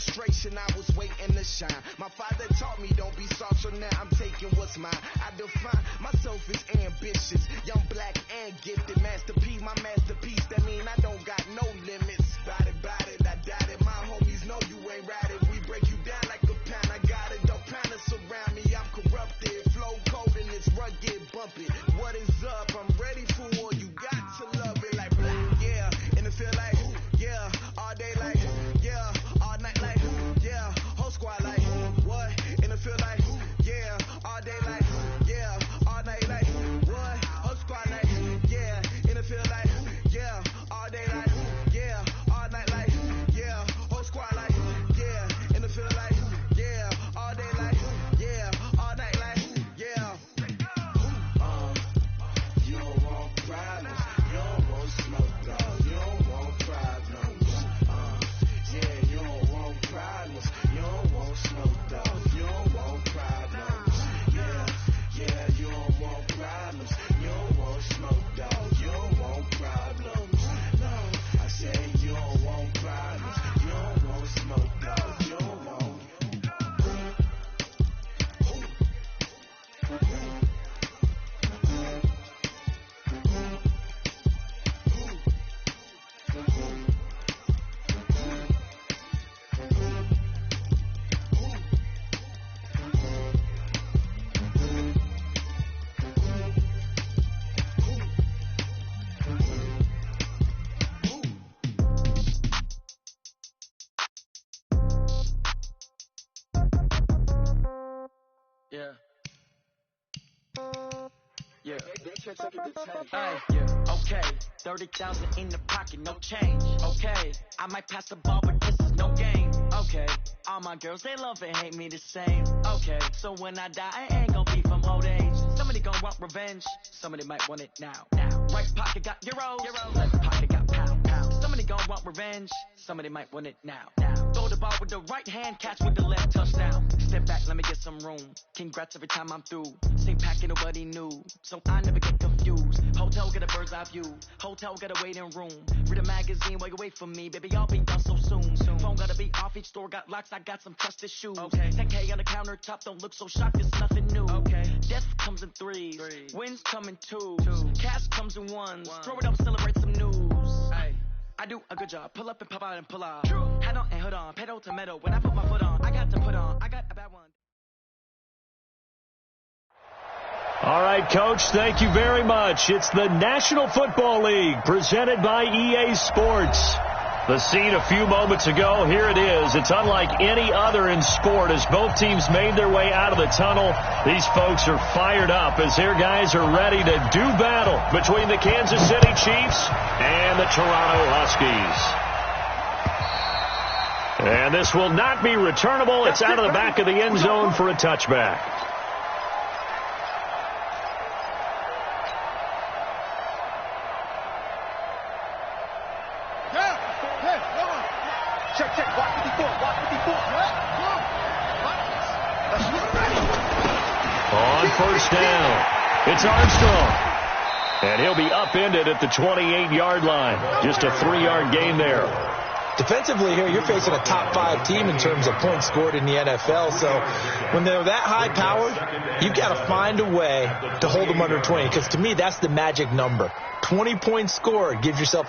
frustration, I was waiting to shine. My father taught me don't be soft, so now I'm taking what's mine. I define myself as ambitious, young, black, and gifted. Master P, my masterpiece, that mean I don't got no limits. Bout it, I doubt it. My homies know you ain't ratted. We break you down like a pound. I got it, don't pound us around me. I'm corrupted, flow cold and it's rugged, bump it. What is up? I'm ready for war. You got to love it like blah, yeah. And it feel like, yeah, all day like, yeah, all night like, yeah, whole squad like, what? And it feel like, yeah, all day like, yeah, all night like, what? Whole squad like, yeah, and it feel like, yeah, all day like, yeah, all night like, yeah, whole squad like, yeah, and it feel like, yeah, all day like, yeah, all night like, yeah. You don't want problems, you don't want smoke, dog, you don't want problems. Yeah, you don't want problems, you don't want smoke, dog, you don't want problems. Yeah, you don't want problems, you don't want smoke, dog, you don't want problems. No, I say you don't want problems, you don't want smoke, dog, you don't want. Yeah. Okay, 30,000 in the pocket, no change. Okay, I might pass the ball, but this is no game. Okay, all my girls, they love and hate me the same. Okay, so when I die, I ain't gon' be from old age. Somebody gon' want revenge, somebody might want it now. Right pocket got euros, left pocket got pound. Somebody gon' want revenge, somebody might want it now. Throw the ball with the right hand, catch with the left, touchdown. Step back, let me get some room. Congrats every time I'm through. Same packet, nobody knew, so I never get confused. Hotel get a bird's eye view, hotel got a waiting room. Read a magazine while you wait for me, baby, I'll be done so soon. Phone gotta be off, each store got locks, I got some trusted shoes. 10K on the countertop, don't look so shocked, it's nothing new. Death comes in threes, wins come in twos, cash comes in ones. Throw it up, celebrate some news. I do a good job, pull up and pop out and pull out. Head on and hood on, pedal to metal. When I put my foot on, I got to put on, I got a bad one. All right, Coach, thank you very much. It's the National Football League presented by EA Sports. The scene a few moments ago, here it is. It's unlike any other in sport as both teams made their way out of the tunnel. These folks are fired up as their guys are ready to do battle between the Kansas City Chiefs and the Toronto Huskies. And this will not be returnable. It's out of the back of the end zone for a touchback. On first down, it's Armstrong. And he'll be upended at the 28-yard line. Just a 3-yard gain there. Defensively here, you're facing a top 5 team in terms of points scored in the NFL. So when they're that high-powered, you've got to find a way to hold them under 20. Because to me, that's the magic number. 20 points scored, you give yourself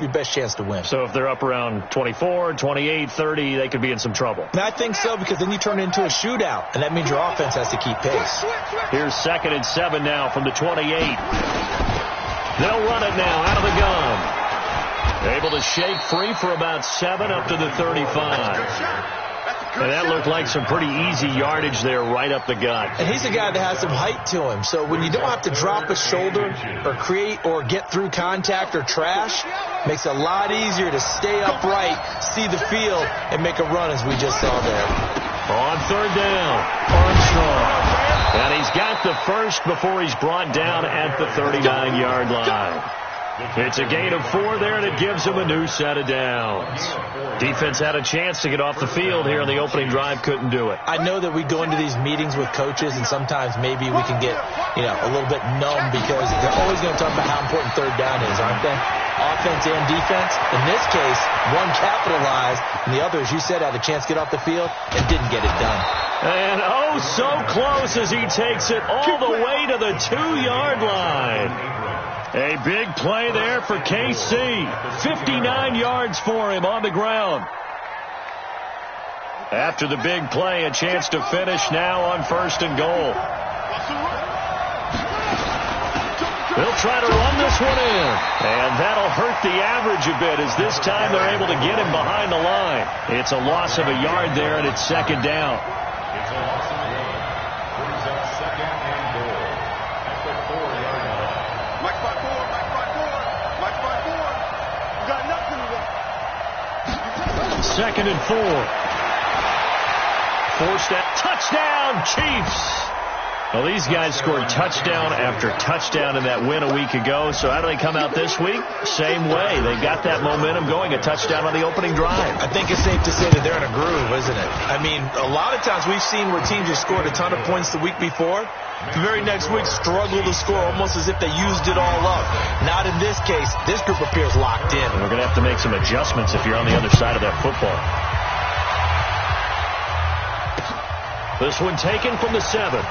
your best chance to win. So if they're up around 24, 28, 30, they could be in some trouble. And I think so, because then you turn it into a shootout, and that means your offense has to keep pace. Here's 2nd and 7 now from the 28. They'll run it now out of the gun. Able to shake free for about 7 up to the 35. And that looked like some pretty easy yardage there right up the gut. And he's a guy that has some height to him. So when you don't have to drop a shoulder or create or get through contact or trash, makes it a lot easier to stay upright, see the field, and make a run as we just saw there. On 3rd down, Armstrong. And he's got the first before he's brought down at the 39-yard line. It's a gain of 4 there, and it gives him a new set of downs. Defense had a chance to get off the field here on the opening drive, couldn't do it. I know that we go into these meetings with coaches, and sometimes maybe we can get, a little bit numb because they're always going to talk about how important 3rd down is, aren't they? offense and defense. In this case, one capitalized, and the other, as you said, had a chance to get off the field and didn't get it done. And oh, so close as he takes it all the way to the 2-yard line. A big play there for KC. 59 yards for him on the ground. After the big play, a chance to finish now on 1st and goal. They'll try to run this one in. And that'll hurt the average a bit as this time they're able to get him behind the line. It's a loss of a yard there, and it's 2nd down. It's a loss of a yard. Brings up 2nd and goal at the 4-yard line. Mike 5-4, Mike 5-4, Mike 5-4. You got nothing to do. 2nd and 4. Forced that touchdown, Chiefs. Well, these guys scored touchdown after touchdown in that win a week ago. So how do they come out this week? Same way. They got that momentum going, a touchdown on the opening drive. I think it's safe to say that they're in a groove, isn't it? I mean, a lot of times we've seen where teams have scored a ton of points the week before. The very next week struggle to score almost as if they used it all up. Not in this case. This group appears locked in. And we're going to have to make some adjustments if you're on the other side of that football. This one taken from the 7.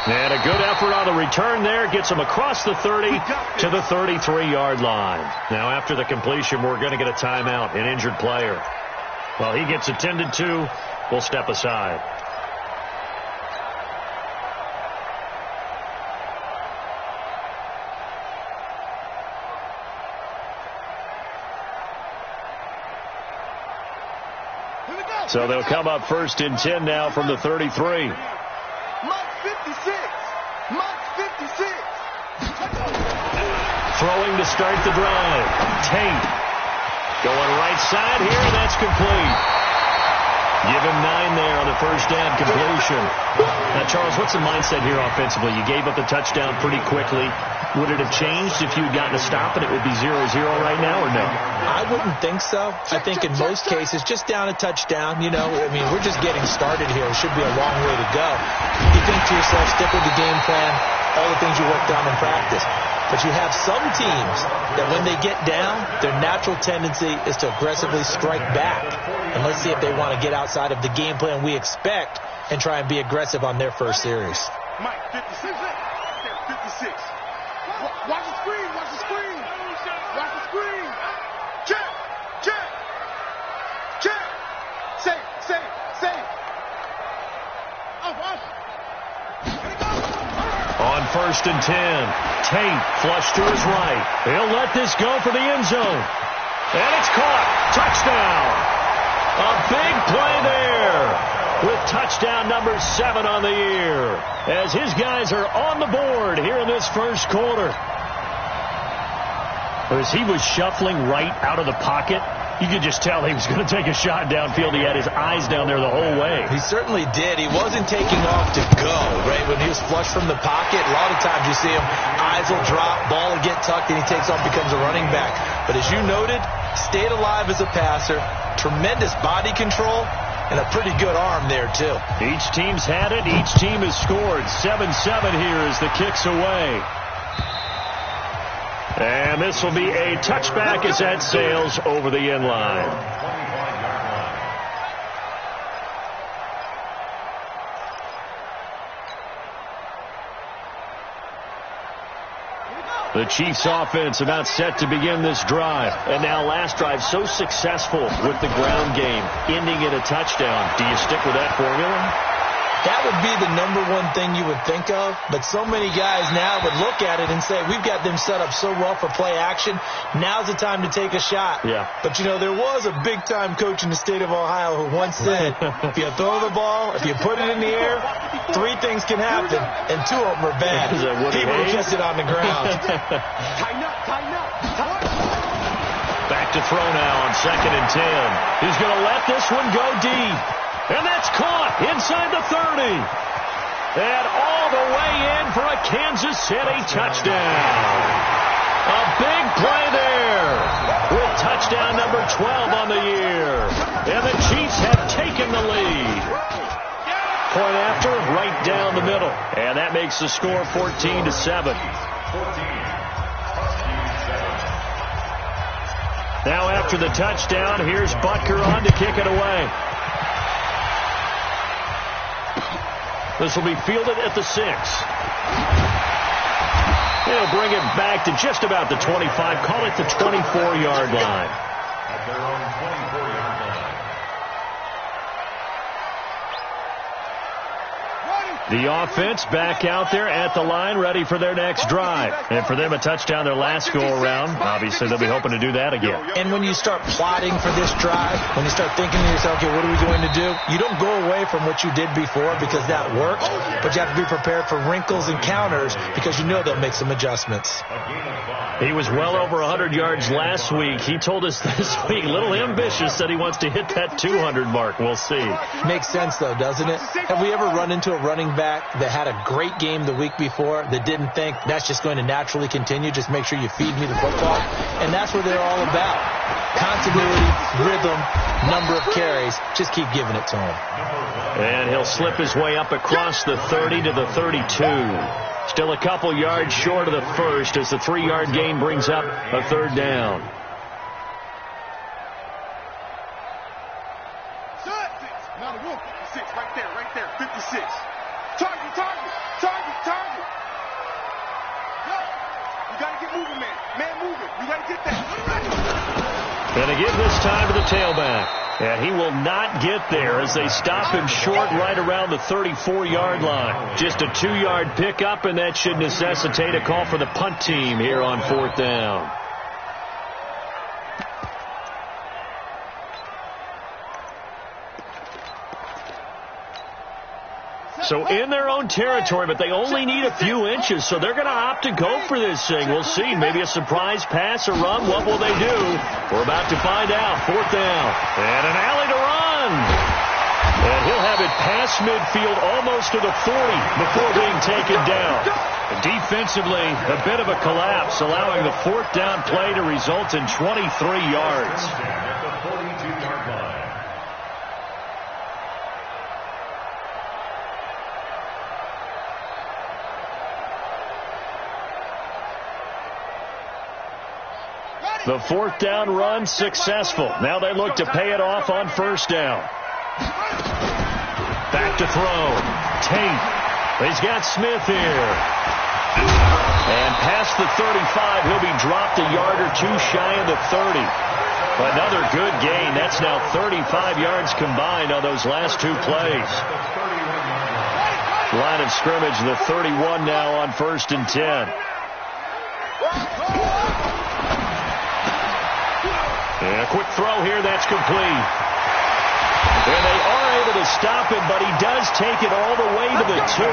And a good effort on the return there. Gets him across the 30 to the 33-yard line. Now, after the completion, we're going to get a timeout, an injured player. While he gets attended to, we'll step aside. So they'll come up 1st and 10 now from the 33. Mike 56. Mike 56. Throwing to start the drive. Tate going right side here, and that's complete. Give him 9 there on the first down completion. Now, Charles, what's the mindset here offensively? You gave up the touchdown pretty quickly. Would it have changed if you had gotten a stop and it would be 0-0 right now, or no? I wouldn't think so. I think in most cases, just down a touchdown, you know, I mean, we're just getting started here. It should be a long way to go. You think to yourself, stick with the game plan, all the things you worked on in practice. But you have some teams that when they get down, their natural tendency is to aggressively strike back. And let's see if they want to get outside of the game plan we expect and try and be aggressive on their first series. Mike 56. 56. Watch the screen. Watch the screen. Watch the screen. Check. Check. Check. Say. Up. On 1st and 10, Tate flush to his right. He'll let this go for the end zone. And it's caught. Touchdown. A big play there with touchdown number 7 on the year as his guys are on the board here in this first quarter. As he was shuffling right out of the pocket, you could just tell he was going to take a shot downfield. He had his eyes down there the whole way. He certainly did. He wasn't taking off to go, right? When he was flush from the pocket, a lot of times you see him, eyes will drop, ball will get tucked, and he takes off, becomes a running back. But as you noted, stayed alive as a passer, tremendous body control, and a pretty good arm there, too. Each team's had it. Each team has scored. 7-7 here as the kick's away. And this will be a touchback as that sails over the end line. The Chiefs offense about set to begin this drive. And now last drive so successful with the ground game, ending in a touchdown. Do you stick with that formula? That would be the number one thing you would think of, but so many guys now would look at it and say, we've got them set up so well for play action, now's the time to take a shot. Yeah. But, you know, there was a big-time coach in the state of Ohio who once said, if you throw the ball, if you put it in the air, 3 things can happen, and 2 of them are bad. People who kiss it on the ground. Tighten up. Back to throw now on 2nd and 10. He's going to let this one go deep. And that's caught inside the 30. And all the way in for a Kansas City touchdown. A big play there with touchdown number 12 on the year. And the Chiefs have taken the lead. Point after, right down the middle. And that makes the score 14-7. Now after the touchdown, here's Butker on to kick it away. This will be fielded at the 6. They'll bring it back to just about the 25. Call it the 24-yard line. At their own 24-yard line. The offense back out there at the line, ready for their next drive. And for them, a touchdown their last go-around. Obviously, they'll be hoping to do that again. And when you start plotting for this drive, when you start thinking to yourself, okay, what are we going to do? You don't go away from what you did before because that worked, but you have to be prepared for wrinkles and counters because you know they'll make some adjustments. He was well over 100 yards last week. He told us this week, a little ambitious, said he wants to hit that 200 mark. We'll see. Makes sense, though, doesn't it? Have we ever run into a running back that had a great game the week before that didn't think that's just going to naturally continue? Just make sure you feed me the football. And that's what they're all about. Continuity, rhythm, number of carries. Just keep giving it to him. And he'll slip his way up across the 30 to the 32. Still a couple yards short of the first as the 3-yard gain brings up a third down. Another one, 56, right there, 56. Target. You got to get moving, man. Man moving. You got to get that. And again this time to the tailback. And he will not get there as they stop him short right around the 34-yard line. Just a 2-yard pickup, and that should necessitate a call for the punt team here on 4th down. So in their own territory, but they only need a few inches, so they're going to opt to go for this thing. We'll see. Maybe a surprise pass or run. What will they do? We're about to find out. 4th down. And an alley to run. And he'll have it past midfield almost to the 40 before being taken down. Defensively, a bit of a collapse, allowing the 4th down play to result in 23 yards. At the 42-yard line. The 4th down run successful. Now they look to pay it off on 1st down. Back to throw. Tate. He's got Smith here. And past the 35, he'll be dropped a yard or two shy of the 30. Another good gain. That's now 35 yards combined on those last two plays. Line of scrimmage, the 31 now on 1st and 10. And a quick throw here, that's complete. And they are able to stop him, but he does take it all the way to the 2.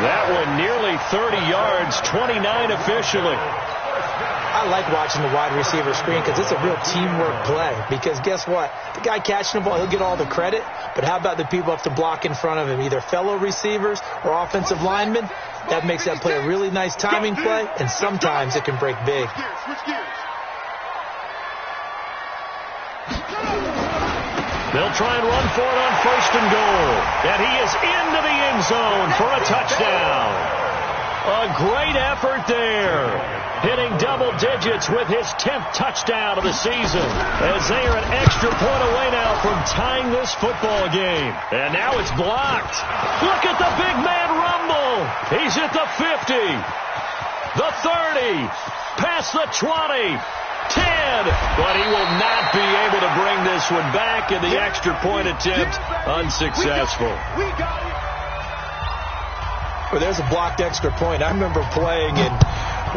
That one nearly 30 yards, 29 officially. I like watching the wide receiver screen because it's a real teamwork play. Because guess what? The guy catching the ball, he'll get all the credit. But how about the people up to block in front of him, either fellow receivers or offensive linemen? That makes that play a really nice timing play, and sometimes it can break big. They'll try and run for it on 1st and goal. And he is into the end zone for a touchdown. A great effort there. Hitting double digits with his 10th touchdown of the season. As they are an extra point away now from tying this football game. And now it's blocked. Look at the big man rumble. He's at the 50. The 30. Past the 20. 10, but he will not be able to bring this one back, and the extra point attempt unsuccessful. Well, there's a blocked extra point. I remember playing, and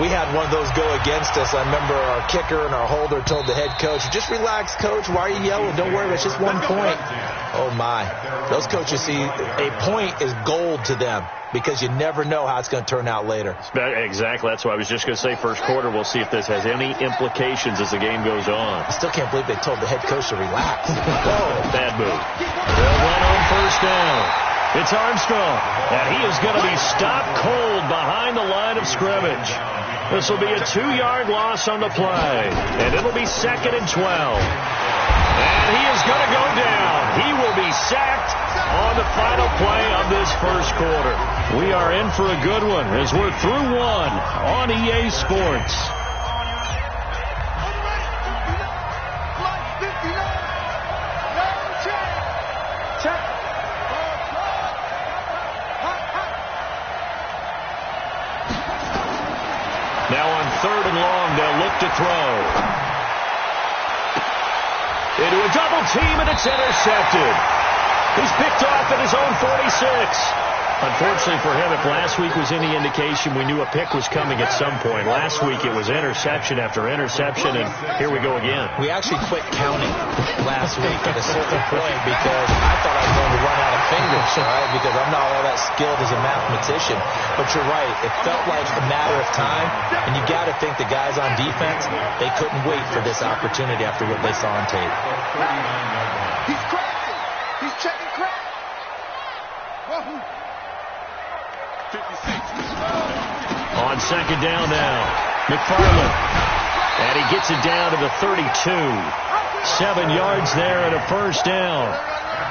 we had one of those go against us. I remember our kicker and our holder told the head coach, just relax, coach. Why are you yelling? Don't worry, it's just 1 point. Oh, my. Those coaches see a point is gold to them because you never know how it's going to turn out later. Exactly. That's what I was just going to say. First quarter, we'll see if this has any implications as the game goes on. I still can't believe they told the head coach to relax. Bad move. They'll run on 1st down. It's Armstrong, and he is going to be stopped cold behind the line of scrimmage. This will be a 2-yard loss on the play, and it'll be 2nd and 12. And he is going to go down. He will be sacked on the final play of this first quarter. We are in for a good one as we're through one on EA Sports. Into a double team, and it's intercepted. He's picked off at his own 46. Unfortunately for him, if last week was any indication, we knew a pick was coming at some point. Last week it was interception after interception, and here we go again. We actually quit counting last week at a certain point because I thought I was going to run out of fingers, all right, because I'm not all that skilled as a mathematician. But you're right. It felt like a matter of time, and you got to think the guys on defense, they couldn't wait for this opportunity after what they saw on tape. He's cracking. He's checking crack. Whoa. 56. On second down now, McFarland. And he gets it down to the 32. 7 yards there and a first down.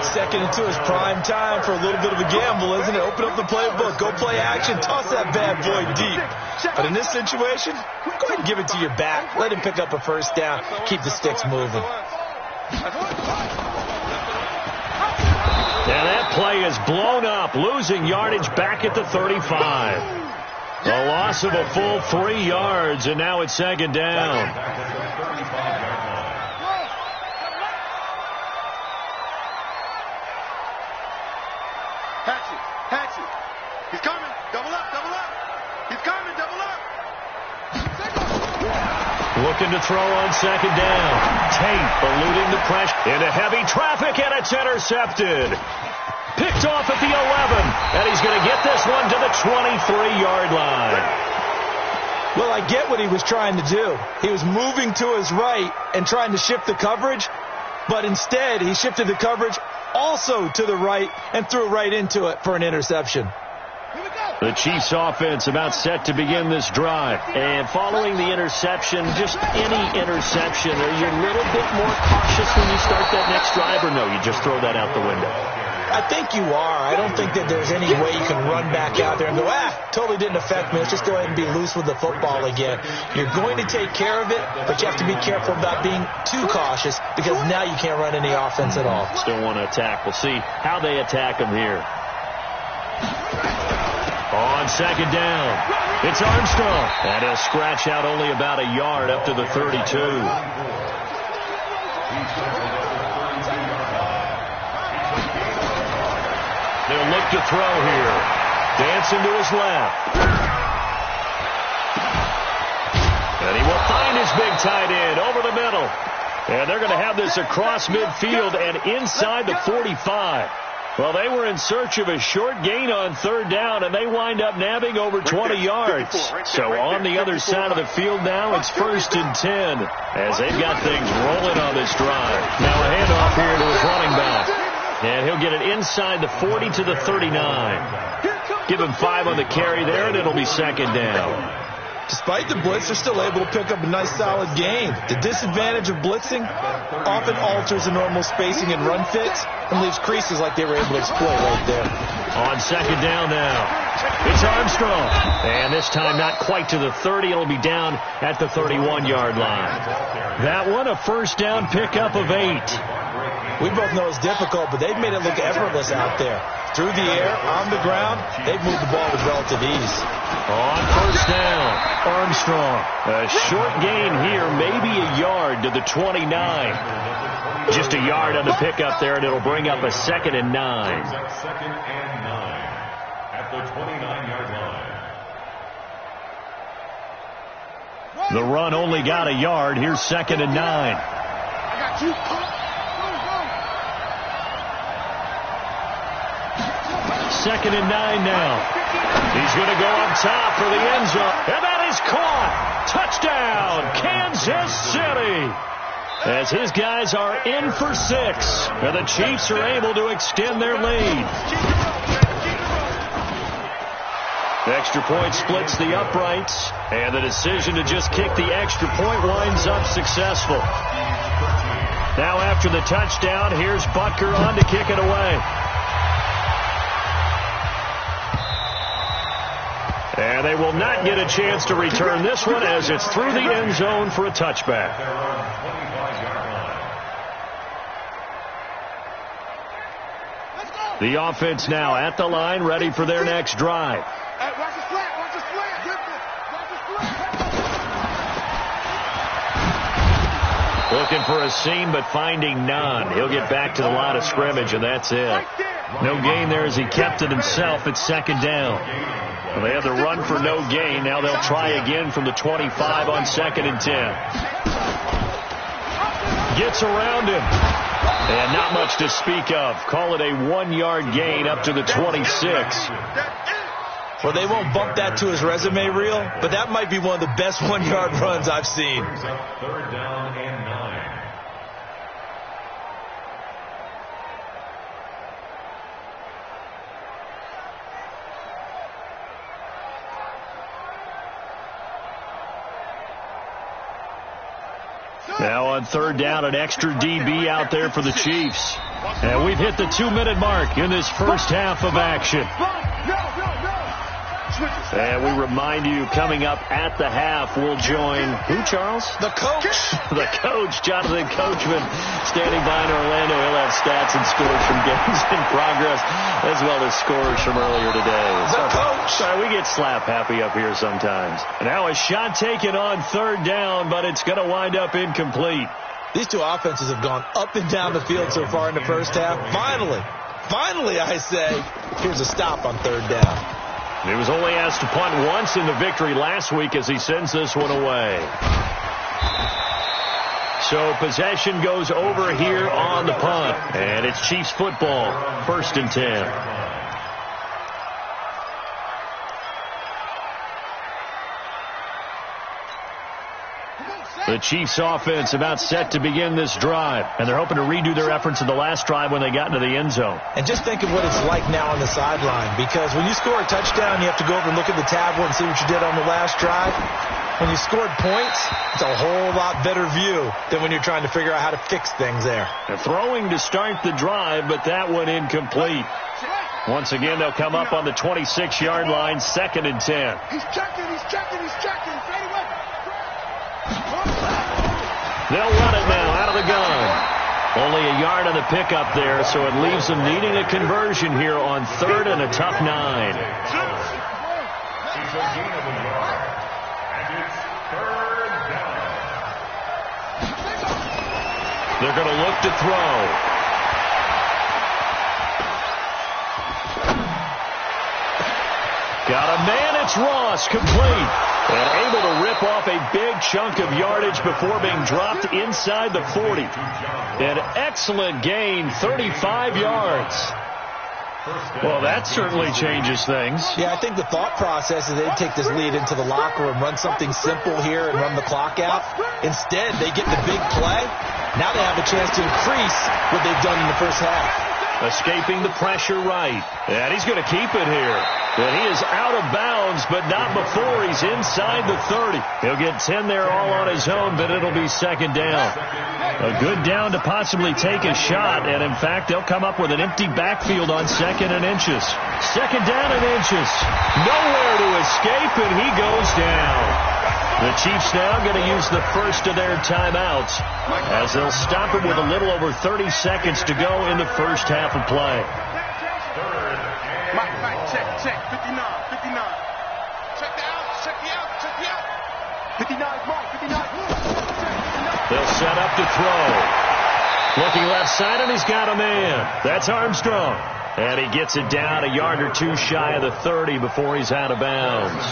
Second and 2 is prime time for a little bit of a gamble, isn't it? Open up the playbook, go play action, toss that bad boy deep. But in this situation, go ahead and give it to your back. Let him pick up a first down, keep the sticks moving. And that play is blown up, losing yardage back at the 35. A loss of a full 3 yards, and now it's second down. Hatchet. He's coming. Double up. He's coming. Double up. Looking to throw on second down. Tate eluding the pressure into heavy traffic, and it's intercepted. Picked off at the 11, and he's going to get this one to the 23-yard line. Well, I get what he was trying to do. He was moving to his right and trying to shift the coverage, but instead he shifted the coverage also to the right and threw right into it for an interception. The Chiefs offense about set to begin this drive. And following the interception, just any interception, are you a little bit more cautious when you start that next drive, or no, you just throw that out the window? I think you are. I don't think that there's any way you can run back out there and go, totally didn't affect me. Let's just go ahead and be loose with the football again. You're going to take care of it, but you have to be careful about being too cautious because now you can't run any offense at all. Still want to attack. We'll see how they attack him here. On second down, it's Armstrong. And he'll scratch out only about a yard up to the 32. They'll look to throw here. Dancing to his left. And he will find his big tight end over the middle. And they're going to have this across midfield and inside the 45. Well, they were in search of a short gain on third down, and they wind up nabbing over 20 yards. So on the other side of the field now, it's 1st and 10 as they've got things rolling on this drive. Now a handoff here to his running back. And he'll get it inside the 40 to the 39. Give him 5 on the carry there, and it'll be second down. Despite the blitz, they're still able to pick up a nice solid gain. The disadvantage of blitzing often alters the normal spacing and run fits and leaves creases like they were able to exploit right there. On second down now, it's Armstrong. And this time not quite to the 30. It'll be down at the 31-yard line. That one a first down pickup of 8. We both know it's difficult, but they've made it look effortless out there. Through the air, on the ground, they've moved the ball with relative ease. On first down, Armstrong. A short gain here, maybe a yard to the 29. Just a yard on the pickup there, and it'll bring up a 2nd and 9. 2nd and 9 at the 29-yard line. The run only got a yard. Here's 2nd and 9. I got you. 2nd and 9 now. He's going to go up top for the end zone. And that is caught. Touchdown, Kansas City. As his guys are in for 6. And the Chiefs are able to extend their lead. The extra point splits the uprights. And the decision to just kick the extra point winds up successful. Now after the touchdown, here's Butker on to kick it away. And they will not get a chance to return this one as it's through the end zone for a touchback. The offense now at the line, ready for their next drive. Looking for a seam, but finding none. He'll get back to the line of scrimmage, and that's it. No gain there as he kept it himself at second down. Well, they had the run for no gain. Now they'll try again from the 25 on 2nd and 10. Gets around him. And not much to speak of. Call it a 1-yard gain up to the 26. Well, they won't bump that to his resume reel, but that might be one of the best 1-yard runs I've seen. 3rd down and 9. Now on 3rd down, an extra DB out there for the Chiefs. And we've hit the 2-minute mark in this first half of action. And we remind you, coming up at the half, we'll join who, Charles? The coach. The coach, Jonathan Coachman, standing by in Orlando. He'll have stats and scores from games in progress, as well as scores from earlier today. The coach. Sorry, we get slap happy up here sometimes. Now a shot taken on 3rd down, but it's going to wind up incomplete. These two offenses have gone up and down the field so far in the first half. Finally, I say, here's a stop on 3rd down. He was only asked to punt once in the victory last week as he sends this one away. So possession goes over here on the punt. And it's Chiefs football, 1st and 10. The Chiefs offense about set to begin this drive, and they're hoping to redo their efforts in the last drive when they got into the end zone. And just think of what it's like now on the sideline, because when you score a touchdown, you have to go over and look at the tablet and see what you did on the last drive. When you scored points, it's a whole lot better view than when you're trying to figure out how to fix things there. They're throwing to start the drive, but that one incomplete. Once again, they'll come up on the 26-yard line, 2nd and 10. He's checking. Fade away. They'll run it now out of the gun. Only a yard on the pickup there, so it leaves them needing a conversion here on 3rd and a tough 9. He's a gain of a yard. And it's 3rd down. They're going to look to throw. Got a man, it's Ross, complete. And able to rip off a big chunk of yardage before being dropped inside the 40. An excellent gain, 35 yards. Well, that certainly changes things. Yeah, I think the thought process is they'd take this lead into the locker room, run something simple here and run the clock out. Instead, they get the big play. Now they have a chance to increase what they've done in the first half. Escaping the pressure right. And he's going to keep it here. And he is out of bounds, but not before he's inside the 30. He'll get 10 there all on his own, but it'll be 2nd down. A good down to possibly take a shot, and in fact, they'll come up with an empty backfield on 2nd and inches. 2nd down and inches. Nowhere to escape, and he goes down. The Chiefs now going to use the first of their timeouts as they'll stop it with a little over 30 seconds to go in the first half of play. Mike, check. 59. Check the out. 59 is Mark. 59. They'll set up to throw. Looking left side, and he's got a man. That's Armstrong. And he gets it down a yard or two shy of the 30 before he's out of bounds.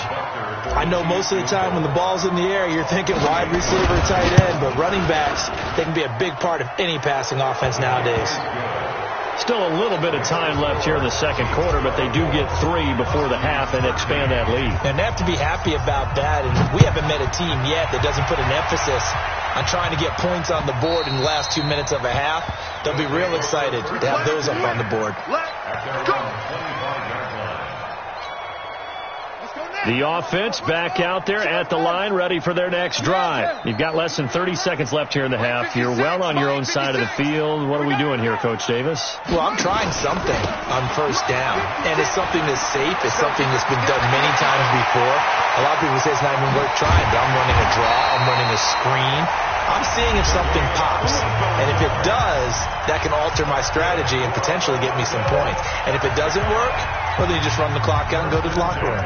I know most of the time when the ball's in the air, you're thinking wide receiver, tight end, but running backs, they can be a big part of any passing offense nowadays. Still a little bit of time left here in the second quarter, but they do get 3 before the half and expand that lead. And they have to be happy about that. And we haven't met a team yet that doesn't put an emphasis on trying to get points on the board in the last 2 minutes of a half. They'll be real excited to have those up on the board. The offense back out there at the line, ready for their next drive. You've got less than 30 seconds left here in the half. You're well on your own side of the field. What are we doing here, Coach Davis? Well, I'm trying something on 1st down, and it's something that's safe. It's something that's been done many times before. A lot of people say it's not even worth trying, but I'm running a draw. I'm running a screen. I'm seeing if something pops, and if it does, that can alter my strategy and potentially get me some points. And if it doesn't work, well, then you just run the clock out and go to the locker room.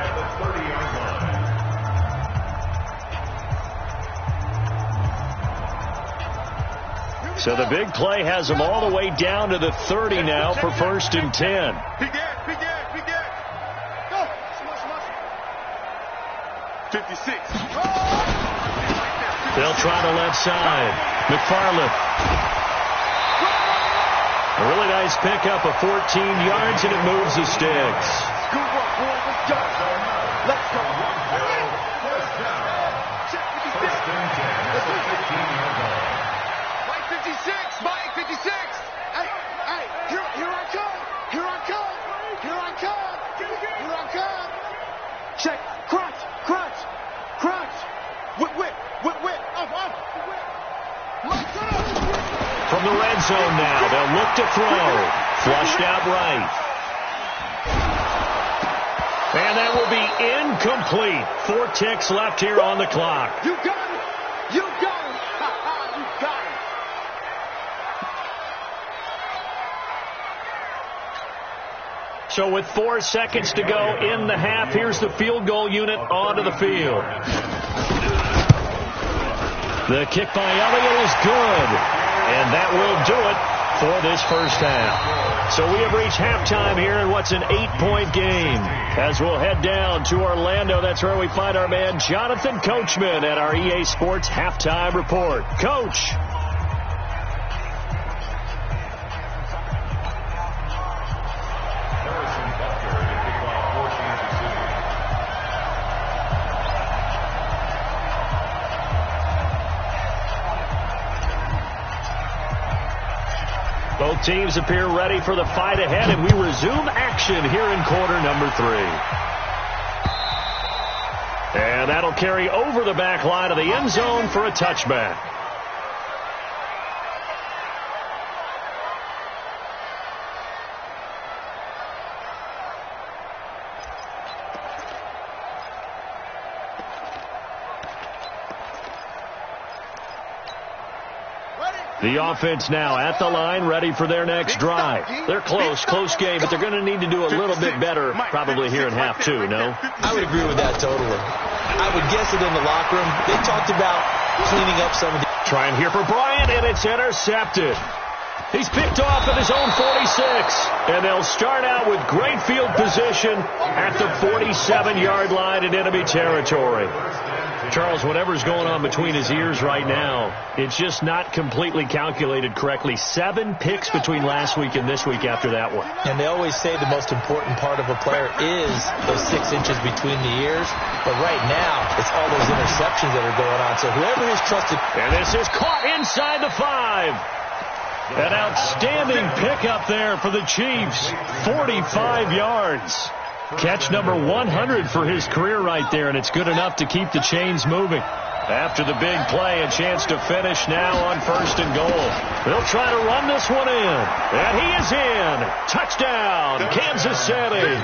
So the big play has them all the way down to the 30 now for 1st and 10. Peek there. Go. 56. They'll try the left side. McFarland. A really nice pickup of 14 yards, and it moves the sticks. Good work, boy. Let's go. Let's go. Check 56. Mike 56. Mike 56. Hey, here I come. Here I come. Here I come. Here I come. Check. Crunch. Whip. Up. From the red zone now, they'll look to throw. Flushed out right. And that will be incomplete. 4 ticks left here on the clock. You got it. You got it. So with 4 seconds to go in the half, here's the field goal unit onto the field. The kick by Elliott is good. And that will do it for this first half. So we have reached halftime here in what's an 8-point game. As we'll head down to Orlando, that's where we find our man Jonathan Coachman at our EA Sports Halftime Report. Coach. Both teams appear ready for the fight ahead, and we resume action here in quarter number 3. And that'll carry over the back line of the end zone for a touchback. The offense now at the line, ready for their next drive. They're close game, but they're going to need to do a little bit better probably here in half 2, no? I would agree with that totally. I would guess it in the locker room. They talked about cleaning up some of the... Trying here for Bryant, and it's intercepted. He's picked off at his own 46, and they'll start out with great field position at the 47-yard line in enemy territory. Charles, whatever's going on between his ears right now, it's just not completely calculated correctly. 7 picks between last week and this week after that one. And they always say the most important part of a player is those 6 inches between the ears. But right now, it's all those interceptions that are going on. So whoever is trusted... And this is caught inside the 5. An outstanding pickup there for the Chiefs. 45 yards. Catch number 100 for his career right there, and it's good enough to keep the chains moving. After the big play, a chance to finish now on 1st and goal. They'll try to run this one in, and he is in. Touchdown, Kansas City.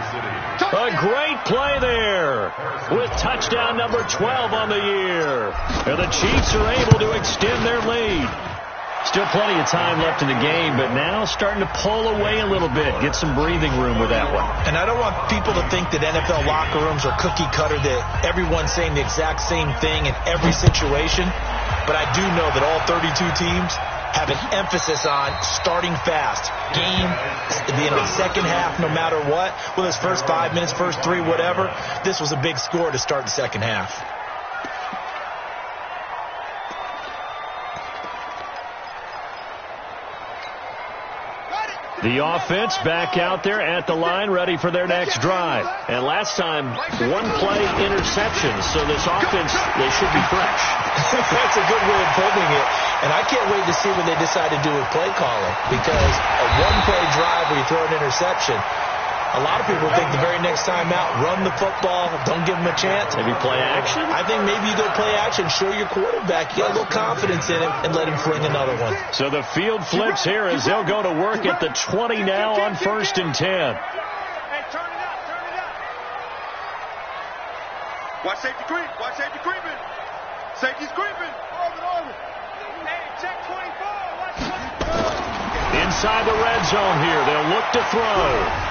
A great play there with touchdown number 12 on the year. And the Chiefs are able to extend their lead. Still plenty of time left in the game, but now starting to pull away a little bit, get some breathing room with that one. And I don't want people to think that NFL locker rooms are cookie cutter, that everyone's saying the exact same thing in every situation. But I do know that all 32 teams have an emphasis on starting fast. Game, second half, no matter what. Whether it's first 5 minutes, first 3, whatever. This was a big score to start the second half. The offense back out there at the line, ready for their next drive. And last time, 1-play interceptions. So this offense, they should be fresh. That's a good way of putting it. And I can't wait to see what they decide to do with play calling. Because a 1-play drive where you throw an interception, a lot of people think the very next time out, run the football, don't give them a chance. Maybe play action? I think maybe you go play action, show your quarterback, you got a little confidence in him, and let him fling another one. So the field flips here as they'll go to work at the 20 now on 1st and 10. Hey, turn it up. Watch safety creep. Watch safety creeping. Safety's creeping. Orbit. Hey, check 24. Watch. Inside the red zone here, they'll look to throw.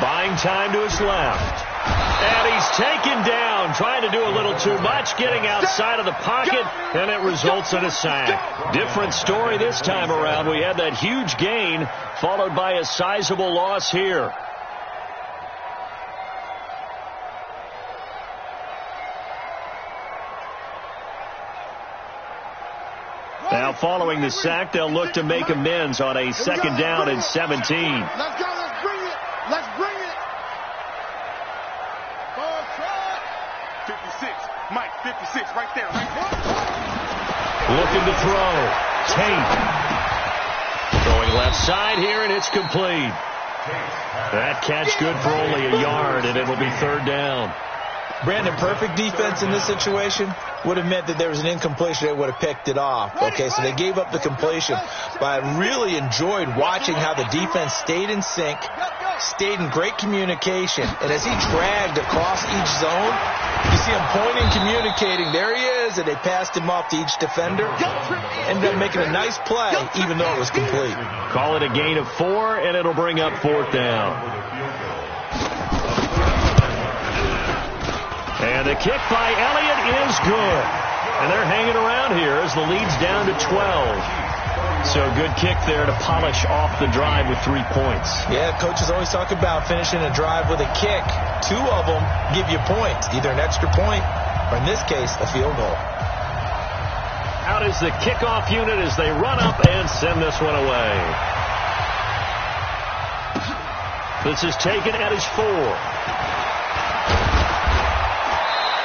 Buying time to his left. And he's taken down, trying to do a little too much, getting outside of the pocket, and it results in a sack. Different story this time around. We had that huge gain, followed by a sizable loss here. Now, following the sack, they'll look to make amends on a second down and 17. Let's go. Let's bring it. Let's bring it. 56. Mike, 56 right there. Looking to throw. Tate. Throwing left side here, and it's complete. That catch good for only a yard, and it'll be third down. Brandon, perfect defense in this situation would have meant that there was an incompletion. They would have picked it off. Okay, so they gave up the completion. But I really enjoyed watching how the defense stayed in sync, stayed in great communication. And as he dragged across each zone, you see him pointing, communicating. There he is, and they passed him off to each defender. Ended up making a nice play, even though it was complete. Call it a gain of 4, and it'll bring up fourth down. And the kick by Elliott is good. And they're hanging around here as the lead's down to 12. So good kick there to polish off the drive with 3 points. Yeah, coaches always talk about finishing a drive with a kick. 2 of them give you points, either an extra point or, in this case, a field goal. Out is the kickoff unit as they run up and send this one away. This is taken at his 4.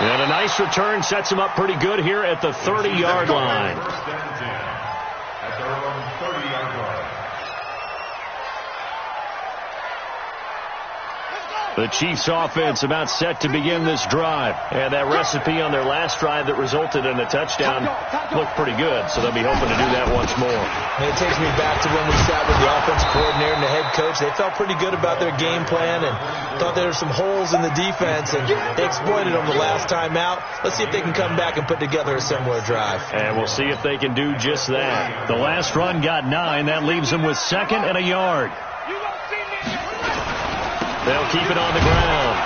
And a nice return sets him up pretty good here at the 30-yard line. At their own 30-yard line. The Chiefs offense about set to begin this drive. And that recipe on their last drive that resulted in a touchdown looked pretty good, so they'll be hoping to do that once more. And it takes me back to when we sat with the offense coordinator and the head coach. They felt pretty good about their game plan and thought there were some holes in the defense, and they exploited them the last time out. Let's see if they can come back and put together a similar drive. And we'll see if they can do just that. The last run got 9. That leaves them with 2nd and a yard. They'll keep it on the ground.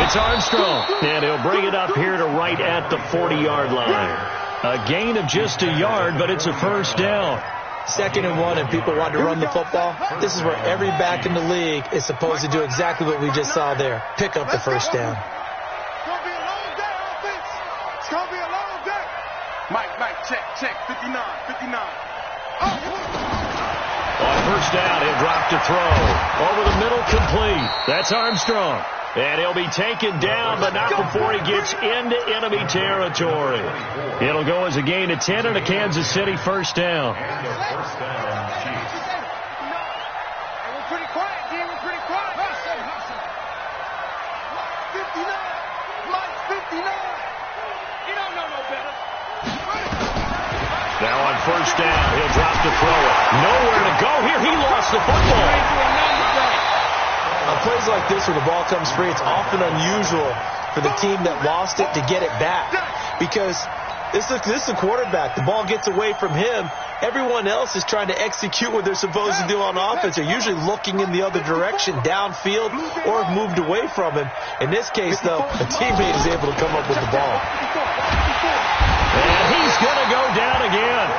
It's Armstrong, and he'll bring it up here to right at the 40-yard line. A gain of just a yard, but it's a first down. 2nd and 1, and people want to run the football. This is where every back in the league is supposed to do exactly what we just saw there. Pick up the first down. It's going to be a long day, offense. It's going to be a long day. Mike, check. 59. On first down, he'll drop to throw. Over the middle, complete. That's Armstrong. And he'll be taken down, but not before he gets into enemy territory. It'll go as a gain of 10 and a Kansas City first down. We're pretty quiet, D. We're pretty quiet. 59. Mike's 59. You don't know no better. Now on first down, he'll drop to throw it. Nowhere to go here. He lost the football. On plays like this where the ball comes free, it's often unusual for the team that lost it to get it back. Because this is a quarterback. The ball gets away from him. Everyone else is trying to execute what they're supposed to do on offense. They're usually looking in the other direction, downfield, or have moved away from him. In this case, though, a teammate is able to come up with the ball. And he's going to go down again.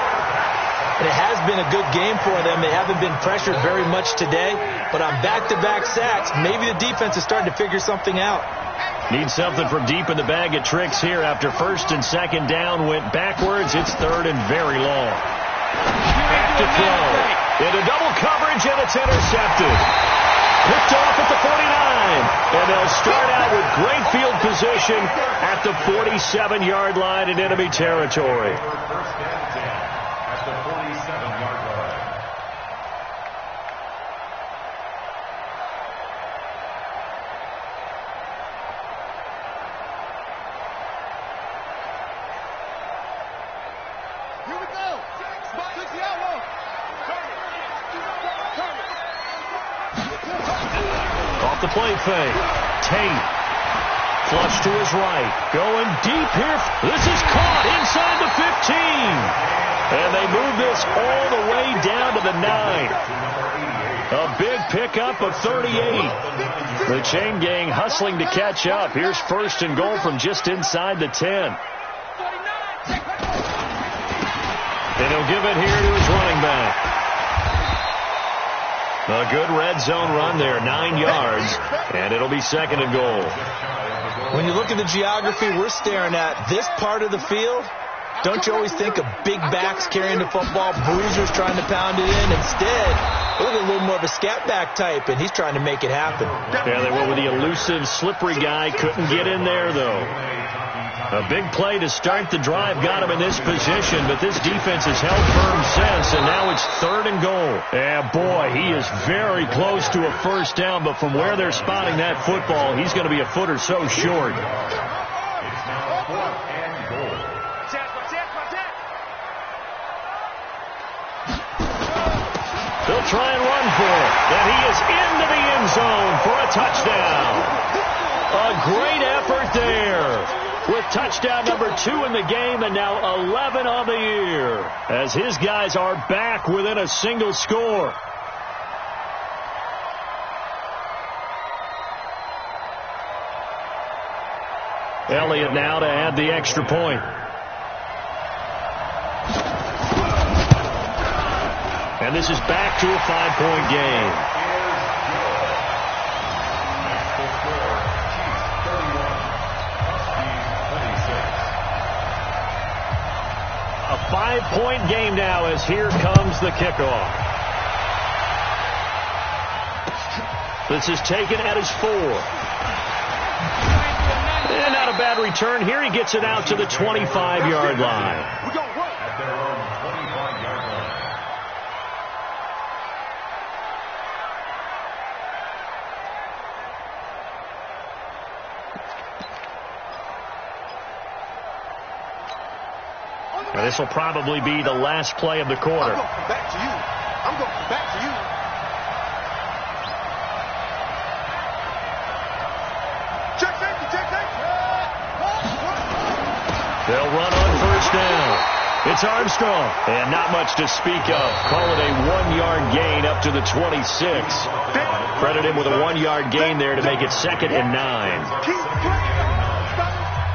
And it has been a good game for them. They haven't been pressured very much today. But on back-to-back sacks, maybe the defense is starting to figure something out. Need something from deep in the bag of tricks here. After first and second down went backwards, it's third and very long. Back to throw. Into double coverage, and it's intercepted. Picked off at the 49. And they'll start out with great field position at the 47-yard line in enemy territory. First down 10 at the 47-yard line. Here we go. Mike, took the elbow. Off the play fake. Tate. Flush to his right. Going deep here. This is caught inside the 15. And they move this all the way down to the 9. A big pickup of 38. The chain gang hustling to catch up. Here's first and goal from just inside the 10. And he'll give it here to his running back. A good red zone run there, 9 yards, and it'll be second and goal. When you look at the geography we're staring at, this part of the field, don't you always think of big backs carrying the football, bruisers trying to pound it in? Instead, look at a little more of a scat back type, and he's trying to make it happen. Yeah, they went with the elusive, slippery guy. Couldn't get in there, though. A big play to start the drive got him in this position, but this defense has held firm since, and now it's third and goal. Yeah, boy, he is very close to a first down, but from where they're spotting that football, he's going to be a foot or so short. They'll try and run for it, and he is into the end zone for a touchdown. A great effort there, with touchdown number 2 in the game and now 11 on the year, as his guys are back within a single score. Elliott now to add the extra point. And this is back to a 5-point game. A 5-point game now as here comes the kickoff. This is taken at his 4. And not a bad return here. He gets it out to the 25-yard line. We're going to work. At their own 25-yard line. Now, this will probably be the last play of the quarter. I'm going to come back to you. I'm going to come back to you. Check safety, check safety. They'll run on first down. It's Armstrong. And not much to speak of. Call it a 1-yard gain up to the 26. Credit him with a 1-yard gain there to make it second and 9. Keep playing.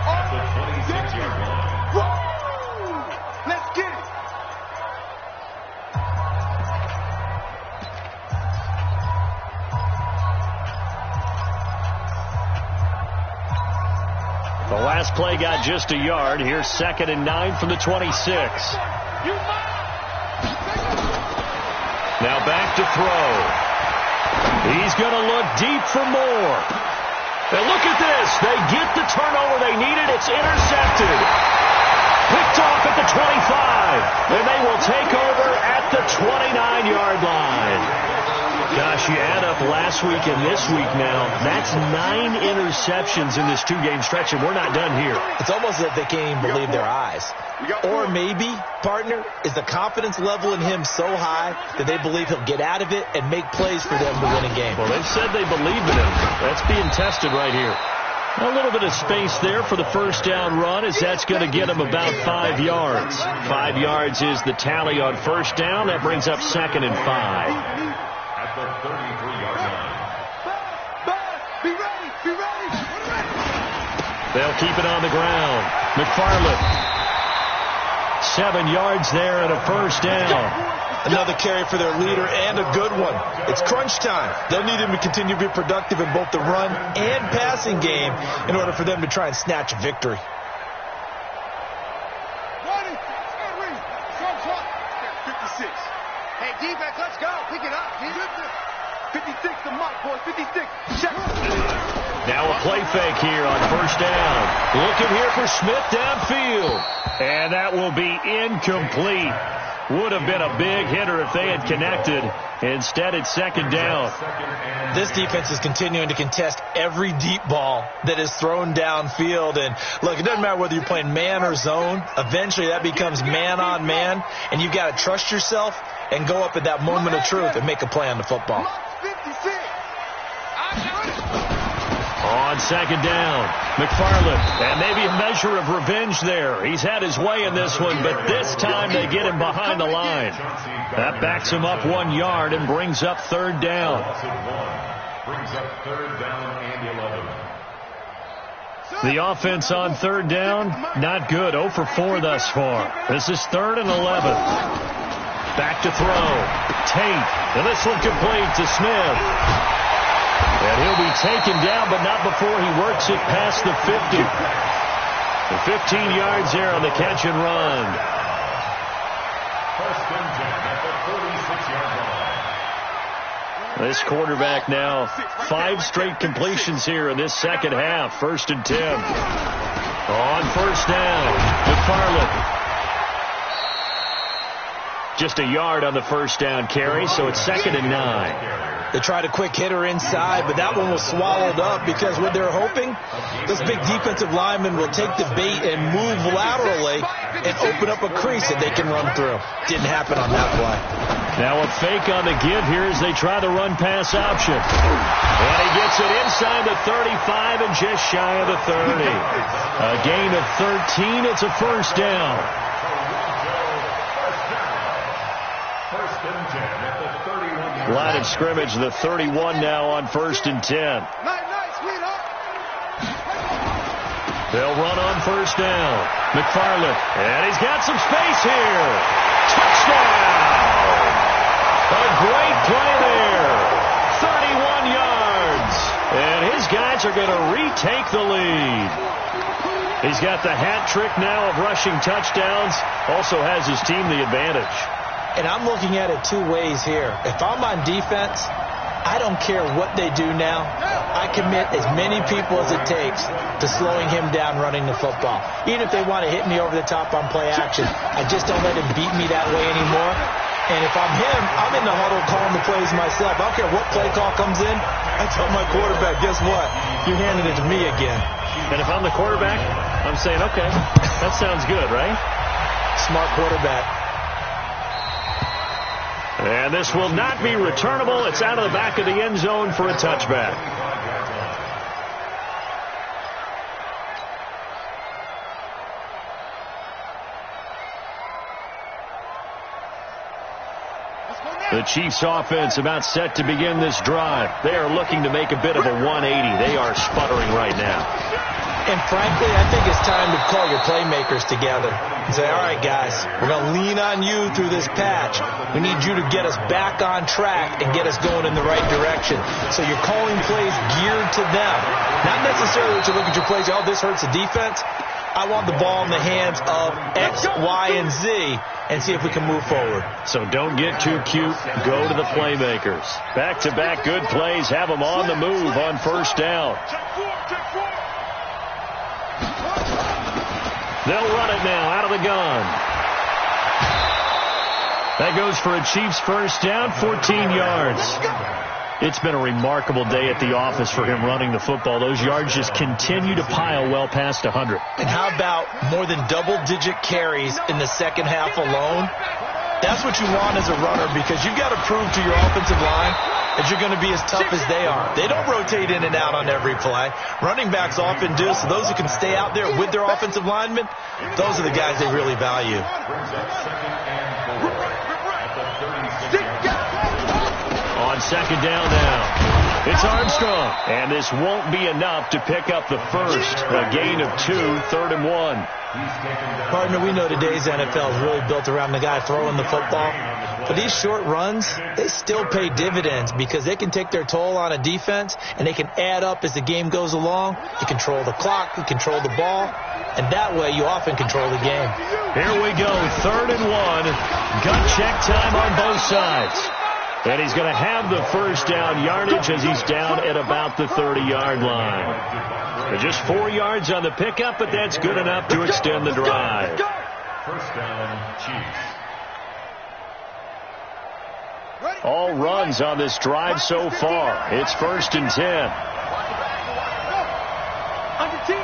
At the 26-yard line. Let's get it. The last play got just a yard. Here's second and 9 from the 26. Now back to throw. He's going to look deep for more. And look at this. They get the turnover they needed. It's intercepted. Picked off at the 25. And they will take over at the 29-yard line. Gosh, you add up last week and this week now, that's 9 interceptions in this 2-game stretch, and we're not done here. It's almost as if they can't even believe their eyes. Or maybe, partner, is the confidence level in him so high that they believe he'll get out of it and make plays for them to win a game. Well, they've said they believe in him. That's being tested right here. A little bit of space there for the first down run, as that's going to get him about 5 yards. 5 yards is the tally on first down. That brings up second and 5. At the 33-yard line. Be ready, be ready. They'll keep it on the ground. McFarland. 7 yards there and a first down. Another carry for their leader and a good one. It's crunch time. They'll need him to continue to be productive in both the run and passing game in order for them to try and snatch a victory. Ready, 56. Hey, defense, let's go. Pick it up. 56 to Mike, boys. 56. Check. Now a play fake here on first down. Looking here for Smith downfield. And that will be incomplete. Would have been a big hitter if they had connected. Instead, it's second down. This defense is continuing to contest every deep ball that is thrown downfield. And, look, it doesn't matter whether you're playing man or zone. Eventually, that becomes man on man. And you've got to trust yourself and go up at that moment of truth and make a play on the football. On second down, McFarland. And maybe a measure of revenge there. He's had his way in this one, but this time they get him behind the line. That backs him up 1 yard and brings up third down. Brings up third down and 11. The offense on third down, not good. 0 for 4 thus far. This is 3rd and 11. Back to throw. Tate. And this one complete to Smith. And he'll be taken down, but not before he works it past the 50. The 15 yards there on the catch and run. First and 10 at the 46-yard line. This quarterback now 5 straight completions here in this second half. 1st and 10. On first down, McFarland. Just a yard on the first down carry, so it's 2nd and 9. They tried a quick hitter inside, but that one was swallowed up because what they're hoping, this big defensive lineman will take the bait and move laterally and open up a crease that they can run through. Didn't happen on that play. Now a fake on the give here as they try the run-pass option. And he gets it inside the 35 and just shy of the 30. A gain of 13. It's a first down. First and 10 at the 31-yard Line of scrimmage, the 31 now on 1st and 10. They'll run on first down. McFarland, and he's got some space here. Touchdown! A great play there. 31 yards. And his guys are going to retake the lead. He's got the hat trick now of rushing touchdowns. Also has his team the advantage. And I'm looking at it 2 ways here. If I'm on defense, I don't care what they do now. I commit as many people as it takes to slowing him down running the football. Even if they want to hit me over the top on play action, I just don't let him beat me that way anymore. And if I'm him, I'm in the huddle calling the plays myself. I don't care what play call comes in. I tell my quarterback, guess what? You're handing it to me again. And if I'm the quarterback, I'm saying, okay, that sounds good, right? Smart quarterback. And this will not be returnable. It's out of the back of the end zone for a touchback. The Chiefs offense about set to begin this drive. They are looking to make a bit of a 180. They are sputtering right now. And frankly, I think it's time to call your playmakers together and say, all right, guys, we're going to lean on you through this patch. We need you to get us back on track and get us going in the right direction. So you're calling plays geared to them. Not necessarily to look at your plays, oh, this hurts the defense. I want the ball in the hands of X, Y, and Z and see if we can move forward. So don't get too cute. Go to the playmakers. Back-to-back good plays. Have them on the move on first down. They'll run it now out of the gun. That goes for a Chiefs first down, 14 yards. It's been a remarkable day at the office for him running the football. Those yards just continue to pile well past 100. And how about more than double-digit carries in the second half alone? That's what you want as a runner because you've got to prove to your offensive line that you're going to be as tough as they are. They don't rotate in and out on every play. Running backs often do, so those who can stay out there with their offensive linemen, those are the guys they really value. On second down now, it's Armstrong. And this won't be enough to pick up the first. A gain of 2, 3rd and 1. Partner, we know today's NFL is really built around the guy throwing the football. But these short runs, they still pay dividends because they can take their toll on a defense and they can add up as the game goes along. You control the clock, you control the ball, and that way you often control the game. Here we go, 3rd and 1. Gut check time on both sides. And he's going to have the first down yardage as he's down at about the 30-yard line. Just 4 yards on the pickup, but that's good enough to extend the drive. First down, Chiefs. All runs on this drive so far. It's 1st and 10. Under 10,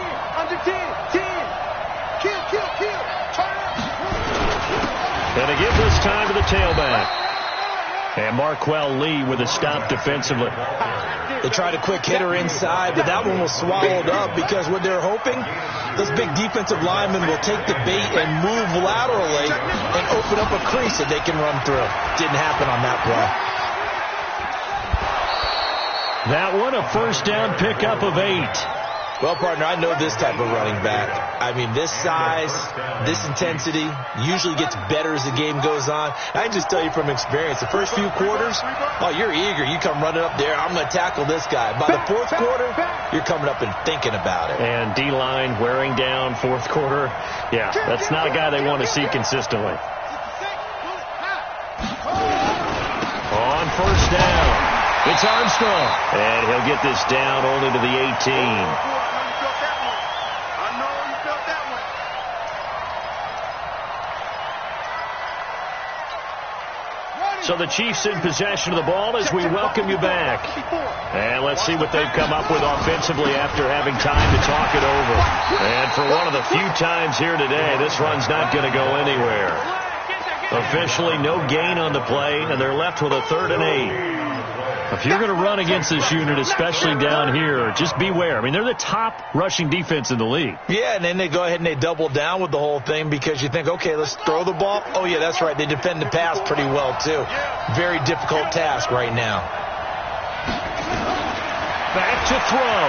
10. Kill. Turn. And to give this time to the tailback. And Marquel Lee with a stop defensively. They tried a quick hitter inside, but that one was swallowed up because what they're hoping, those big defensive linemen will take the bait and move laterally and open up a crease that they can run through. Didn't happen on that play. That one, a first down pickup of 8. Well, partner, I know this type of running back. I mean, this size, this intensity usually gets better as the game goes on. I can just tell you from experience, the first few quarters, oh, you're eager. You come running up there, I'm going to tackle this guy. By the fourth quarter, you're coming up and thinking about it. And D-line wearing down fourth quarter. Yeah, that's not a guy they want to see consistently. On first down, it's Armstrong. And he'll get this down only to the 18. So the Chiefs in possession of the ball as we welcome you back. And let's see what they've come up with offensively after having time to talk it over. And for one of the few times here today, this run's not going to go anywhere. Officially no gain on the play, and they're left with a 3rd and 8. If you're going to run against this unit, especially down here, just beware. I mean, they're the top rushing defense in the league. Yeah, and then they go ahead and they double down with the whole thing because you think, okay, let's throw the ball. Oh, yeah, that's right. They defend the pass pretty well, too. Very difficult task right now. Back to throw.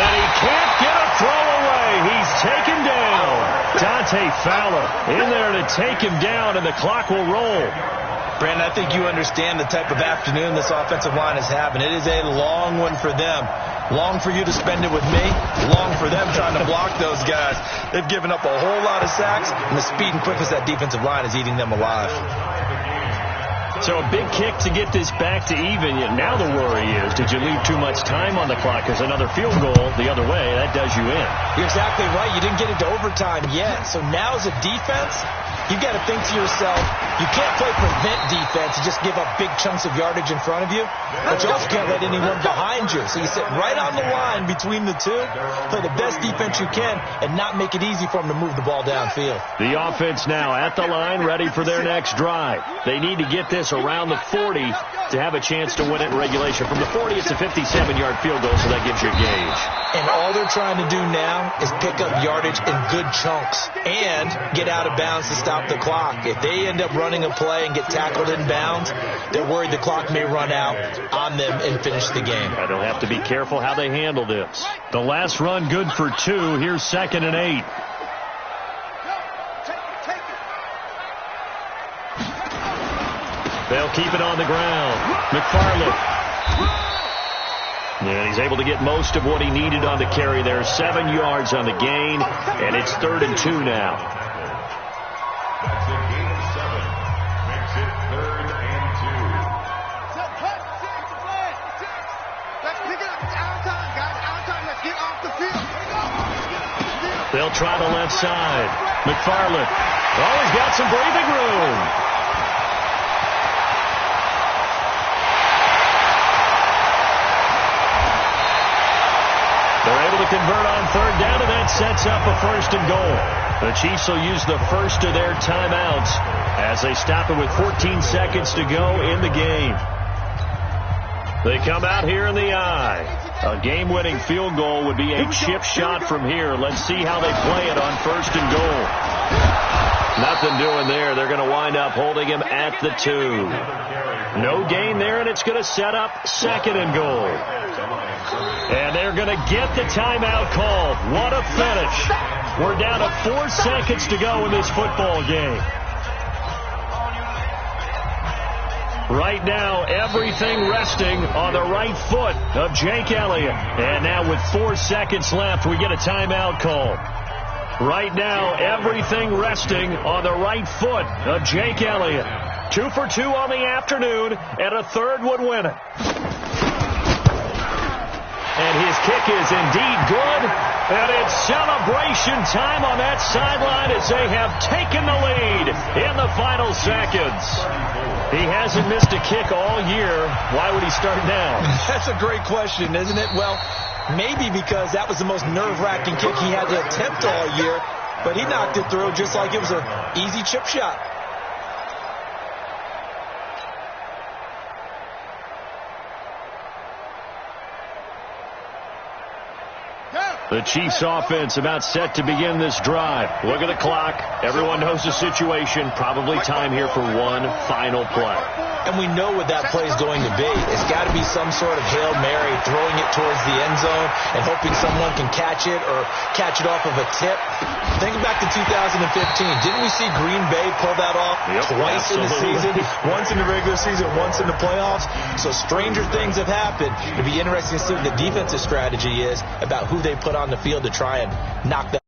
And he can't get a throw away. He's taken down. Dante Fowler in there to take him down, and the clock will roll. Brandon, I think you understand the type of afternoon this offensive line is having. It is a long one for them. Long for you to spend it with me. Long for them trying to block those guys. They've given up a whole lot of sacks, and the speed and quickness of that defensive line is eating them alive. So a big kick to get this back to even. Now the worry is, did you leave too much time on the clock? Because another field goal the other way, that does you in. You're exactly right. You didn't get into overtime yet. So now as a defense, you've got to think to yourself, you can't play prevent defense and just give up big chunks of yardage in front of you, but you also can't let anyone behind you. So you sit right on the line between the two, play the best defense you can, and not make it easy for them to move the ball downfield. The offense now at the line, ready for their next drive. They need to get this around the 40 to have a chance to win it in regulation. From the 40, it's a 57-yard field goal, so that gives you a gauge. And all they're trying to do now is pick up yardage in good chunks and get out of bounds to stop the clock. If they end up running a play and get tackled in bounds, they're worried the clock may run out on them and finish the game. They'll have to be careful how they handle this. The last run good for 2. Here's 2nd and 8. They'll keep it on the ground. McFarland. And he's able to get most of what he needed on the carry there. 7 yards on the gain, and it's 3rd and 2 now. That's a gain of 7. Makes it 3rd and 2. Let's pick it up. It's our time, guys. Our time. Let's get off the field. They'll try the left side. McFarland. Oh, he's got some breathing room. They're able to convert on 3rd down, and that sets up a 1st and goal. The Chiefs will use the first of their timeouts as they stop it with 14 seconds to go in the game. They come out here in the eye. A game-winning field goal would be a chip shot from here. Let's see how they play it on 1st and goal. Nothing doing there. They're going to wind up holding him at the 2. No gain there, and it's going to set up 2nd and goal. And they're going to get the timeout called. What a finish. We're down to 4 seconds to go in this football game. Right now, everything resting on the right foot of Jake Elliott. And now with 4 seconds left, we get a timeout call. Right now, everything resting on the right foot of Jake Elliott. 2 for 2 on the afternoon, and a 3rd would win it. And his kick is indeed good. And it's celebration time on that sideline as they have taken the lead in the final seconds. He hasn't missed a kick all year. Why would he start now? That's a great question, isn't it? Well, maybe because that was the most nerve-wracking kick he had to attempt all year. But he knocked it through just like it was an easy chip shot. The Chiefs offense about set to begin this drive. Look at the clock. Everyone knows the situation. Probably time here for one final play. And we know what that play is going to be. It's got to be some sort of Hail Mary, throwing it towards the end zone and hoping someone can catch it or catch it off of a tip. Think back to 2015. Didn't we see Green Bay pull that off twice in the season? Once in the regular season, once in the playoffs. So stranger things have happened. It'll be interesting to see what the defensive strategy is about who they put on the field to try and knock that.